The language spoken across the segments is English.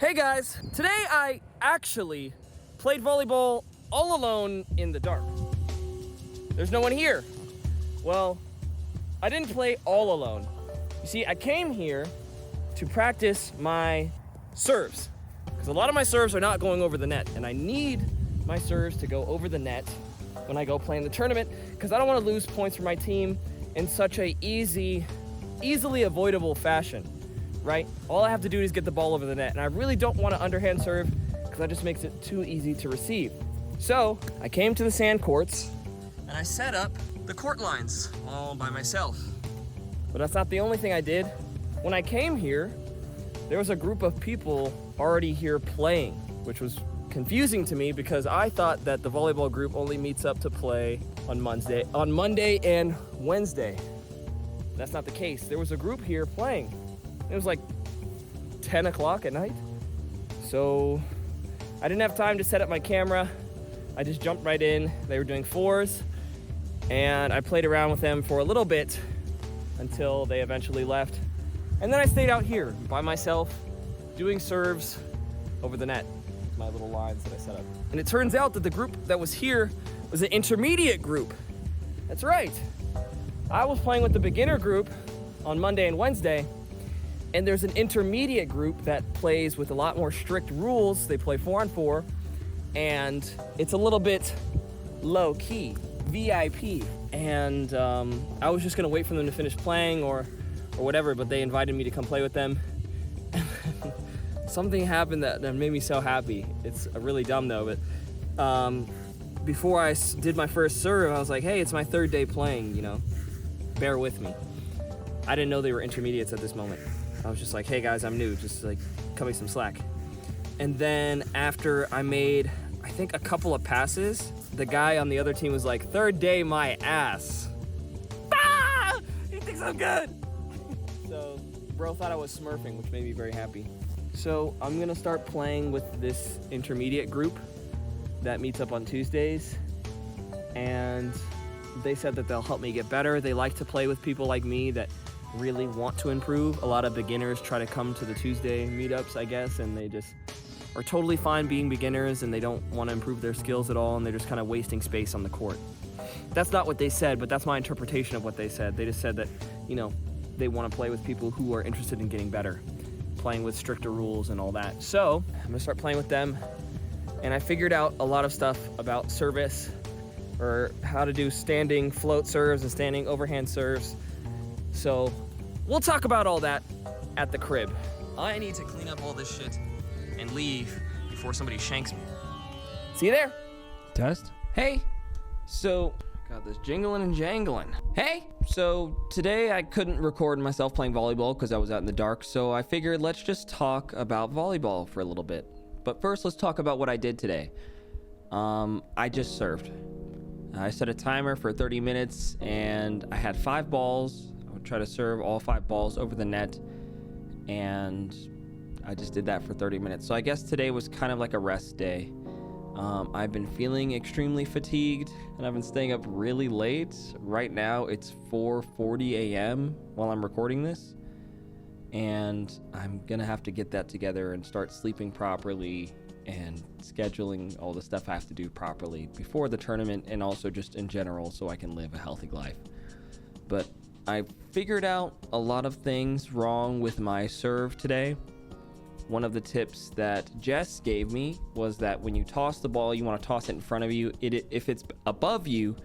Hey guys, today I actually played volleyball all alone in the dark. There's no one here. Well, I didn't play all alone. You see, I came here to practice my serves because a lot of my serves are not going over the net, and I need my serves to go over the net when I go play in the tournament because I don't want to lose points for my team in such a easily avoidable fashion. Right? All I have to do is get the ball over the net, and I really don't want to underhand serve because that just makes it too easy to receive. So I came to the sand courts and I set up the court lines all by myself. But that's not the only thing I did. When I came here, there was a group of people already here playing, which was confusing to me because I thought that the volleyball group only meets up to play on Monday and Wednesday. That's not the case. There was a group here playing. It was like 10 o'clock at night. So I didn't have time to set up my camera. I just jumped right in. They were doing fours and I played around with them for a little bit until they eventually left. And then I stayed out here by myself doing serves over the net, my little lines that I set up. And it turns out that the group that was here was an intermediate group. That's right. I was playing with the beginner group on Monday and Wednesday. And there's an intermediate group that plays with a lot more strict rules. They play 4-on-4, and it's a little bit low key, VIP. And I was just gonna wait for them to finish playing or whatever, but they invited me to come play with them. Something happened that made me so happy. It's really dumb though, but before I did my first serve, I was like, hey, it's my third day playing, you know, bear with me. I didn't know they were intermediates at this moment. I was just like, hey guys, I'm new, just like cut me some slack. And then after I made, I think a couple of passes, the guy on the other team was like, third day my ass. Ah! He thinks I'm good. So bro thought I was smurfing, which made me very happy. So I'm gonna start playing with this intermediate group that meets up on Tuesdays. And they said that they'll help me get better. They like to play with people like me that really want to improve. A lot of beginners try to come to the Tuesday meetups, I guess, and they just are totally fine being beginners and they don't want to improve their skills at all, and they're just kind of wasting space on the court. That's not what they said, but that's my interpretation of what they said. They just said that, you know, they want to play with people who are interested in getting better, playing with stricter rules and all that. So I'm gonna start playing with them, and I figured out a lot of stuff about service, or how to do standing float serves and standing overhand serves. So we'll talk about all that at the crib. I need to clean up all this shit and leave before somebody shanks me. See you there. Test. Hey. So, got this jingling and jangling. Hey. So today I couldn't record myself playing volleyball because I was out in the dark. So I figured let's just talk about volleyball for a little bit. But first let's talk about what I did today. I just served. I set a timer for 30 minutes and I had 5 balls. I would try to serve all 5 balls over the net, and I just did that for 30 minutes. So I guess today was kind of like a rest day. I've been feeling extremely fatigued and I've been staying up really late. Right now it's 4:40 a.m. while I'm recording this, and I'm gonna have to get that together and start sleeping properly and scheduling all the stuff I have to do properly before the tournament, and also just in general so I can live a healthy life. But I figured out a lot of things wrong with my serve today. One of the tips that Jess gave me was that when you toss the ball, you want to toss it in front of you. If it's above you,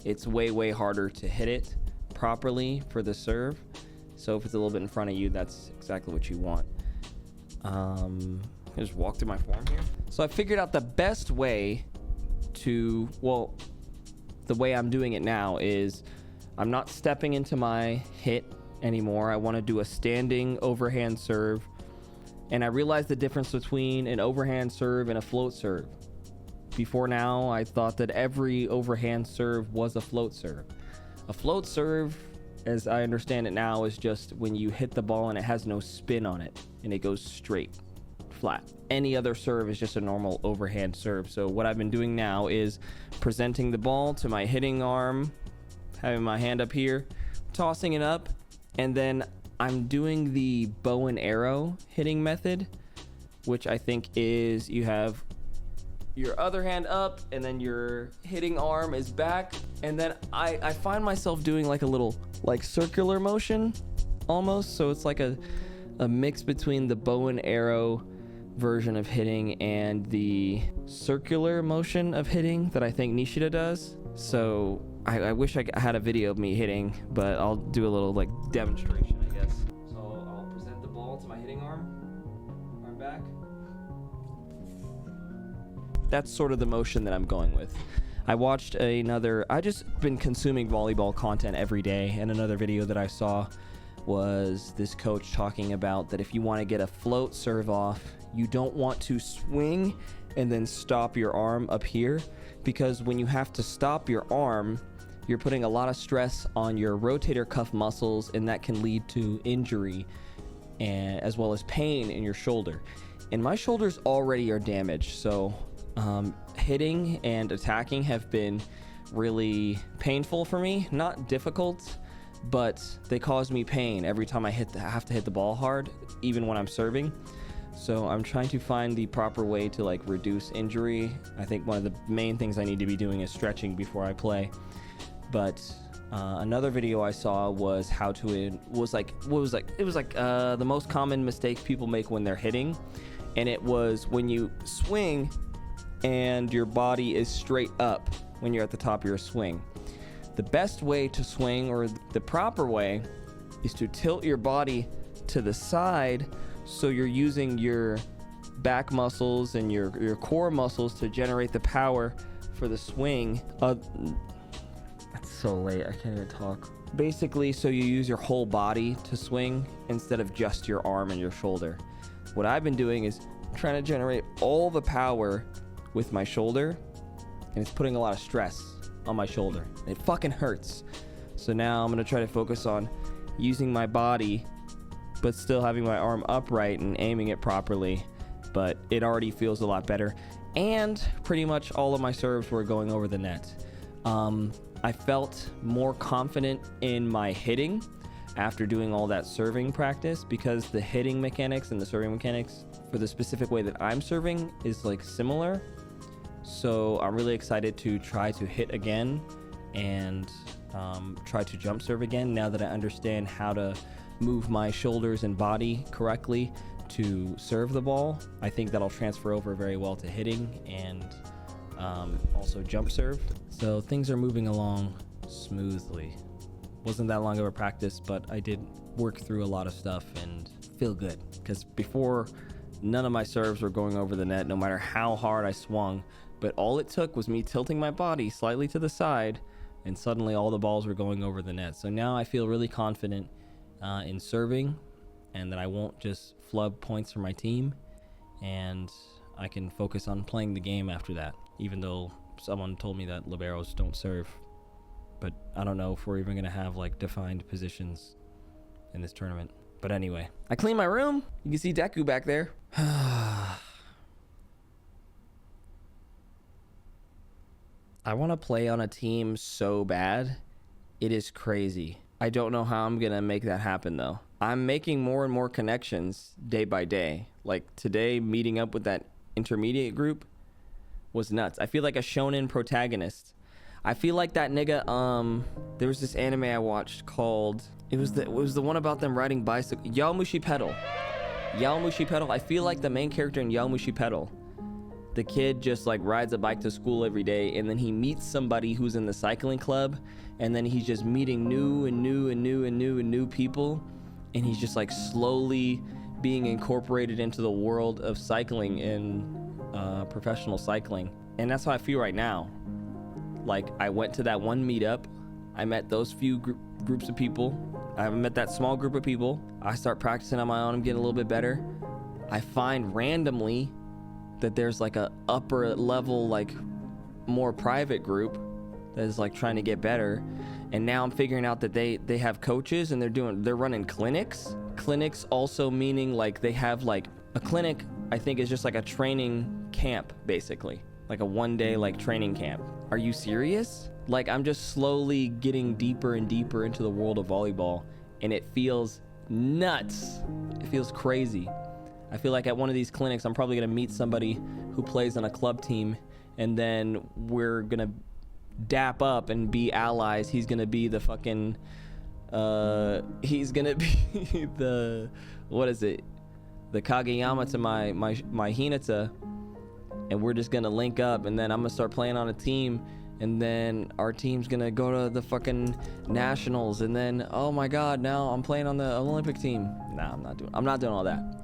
it's way harder to hit it properly for the serve. So if it's a little bit in front of you, that's exactly what you want. I just walk through my form here. So I figured out the best way to, well, the way I'm doing it now is I'm not stepping into my hit anymore. I want to do a standing overhand serve. And I realized the difference between an overhand serve and a float serve. Before now, I thought that every overhand serve was a float serve. A float serve, as I understand it now, is just when you hit the ball and it has no spin on it and it goes straight, flat. Any other serve is just a normal overhand serve. So what I've been doing now is presenting the ball to my hitting arm, having my hand up here, tossing it up, and then I'm doing the bow and arrow hitting method which I think is you have your other hand up and then your hitting arm is back. And then I find myself doing like a little like circular motion almost. So it's like a mix between the bow and arrow version of hitting and the circular motion of hitting that I think Nishida does. So I wish I had a video of me hitting, but I'll do a little like demonstration, I guess. So I'll present the ball to my hitting arm back. That's sort of the motion that I'm going with. I watched I just been consuming volleyball content every day, and another video that I saw was this coach talking about that if you want to get a float serve off, you don't want to swing and then stop your arm up here, because when you have to stop your arm, you're putting a lot of stress on your rotator cuff muscles, and that can lead to injury and as well as pain in your shoulder. And my shoulders already are damaged, so hitting and attacking have been really painful for me. Not difficult, but they cause me pain every time I have to hit the ball hard, even when I'm serving. So I'm trying to find the proper way to like reduce injury. I think one of the main things I need to be doing is stretching before I play. But another video I saw was the most common mistake people make when they're hitting, and it was when you swing and your body is straight up when you're at the top of your swing. The best way to swing, or the proper way, is to tilt your body to the side, so you're using your back muscles and your core muscles to generate the power for the swing. It's so late, I can't even talk. Basically, so you use your whole body to swing instead of just your arm and your shoulder. What I've been doing is trying to generate all the power with my shoulder, and it's putting a lot of stress on my shoulder. It fucking hurts. So now I'm gonna try to focus on using my body, but still having my arm upright and aiming it properly. But it already feels a lot better. And pretty much all of my serves were going over the net. I felt more confident in my hitting after doing all that serving practice, because the hitting mechanics and the serving mechanics for the specific way that I'm serving is like similar. So I'm really excited to try to hit again and try to jump serve again, now that I understand how to move my shoulders and body correctly to serve the ball. I think that'll transfer over very well to hitting and also jump serve. So things are moving along smoothly. Wasn't that long of a practice, but I did work through a lot of stuff and feel good, because before none of my serves were going over the net, no matter how hard I swung. But all it took was me tilting my body slightly to the side, and suddenly all the balls were going over the net. So now I feel really confident in serving, and that I won't just flub points for my team, and I can focus on playing the game after that, even though someone told me that liberos don't serve. But I don't know if we're even going to have like defined positions in this tournament. But anyway, I cleaned my room. You can see Deku back there. I want to play on a team so bad. It is crazy. I don't know how I'm going to make that happen though. I'm making more and more connections day by day. Like today, meeting up with that intermediate group was nuts. I feel like a shonen protagonist. I feel like that nigga, there was this anime I watched called, it was the one about them riding bicycle, Yaomushi Pedal. Yaomushi Pedal. I feel like the main character in Yaomushi Pedal. The kid just like rides a bike to school every day, and then he meets somebody who's in the cycling club, and then he's just meeting new people, and he's just like slowly being incorporated into the world of cycling and professional cycling. And that's how I feel right now. Like, I went to that one meetup, I met those few groups of people, I met that small group of people, I start practicing on my own, I'm getting a little bit better. I find randomly that there's like a upper level, like more private group that is like trying to get better. And now I'm figuring out that they have coaches, and they're running clinics. Clinics also meaning like they have like a clinic, I think is just like a training camp, basically. Like a one-day like training camp. Are you serious? Like, I'm just slowly getting deeper and deeper into the world of volleyball, and it feels nuts. It feels crazy. I feel like at one of these clinics, I'm probably going to meet somebody who plays on a club team, and then we're going to dap up and be allies. He's going to be the fucking, he's going to be the, what is it? The Kageyama to my Hinata, and we're just going to link up, and then I'm going to start playing on a team, and then our team's going to go to the fucking nationals, and then, oh my God, now I'm playing on the Olympic team. Nah, I'm not doing all that.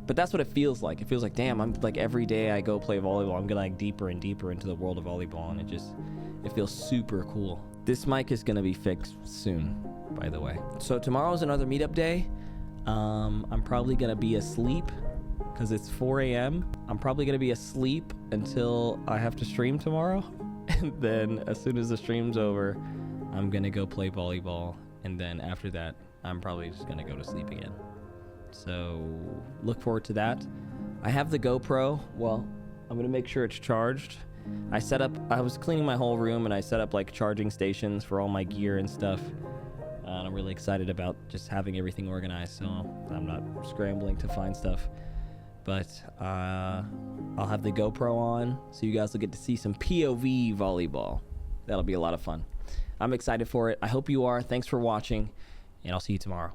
But that's what it feels like. It feels like, damn, I'm like, every day I go play volleyball, I'm getting like deeper and deeper into the world of volleyball, and it feels super cool. This mic is gonna be fixed soon, by the way. So tomorrow's another meetup day. I'm probably gonna be asleep because it's 4 a.m. I'm probably gonna be asleep until I have to stream tomorrow. And then as soon as the stream's over, I'm gonna go play volleyball. And then after that, I'm probably just gonna go to sleep again. So look forward to that. I have the GoPro. Well, I'm gonna make sure it's charged. I was cleaning my whole room, and I set up like charging stations for all my gear and stuff. And I'm really excited about just having everything organized, so I'm not scrambling to find stuff. But I'll have the GoPro on, so you guys will get to see some POV volleyball. That'll be a lot of fun. I'm excited for it. I hope you are. Thanks for watching, and I'll see you tomorrow.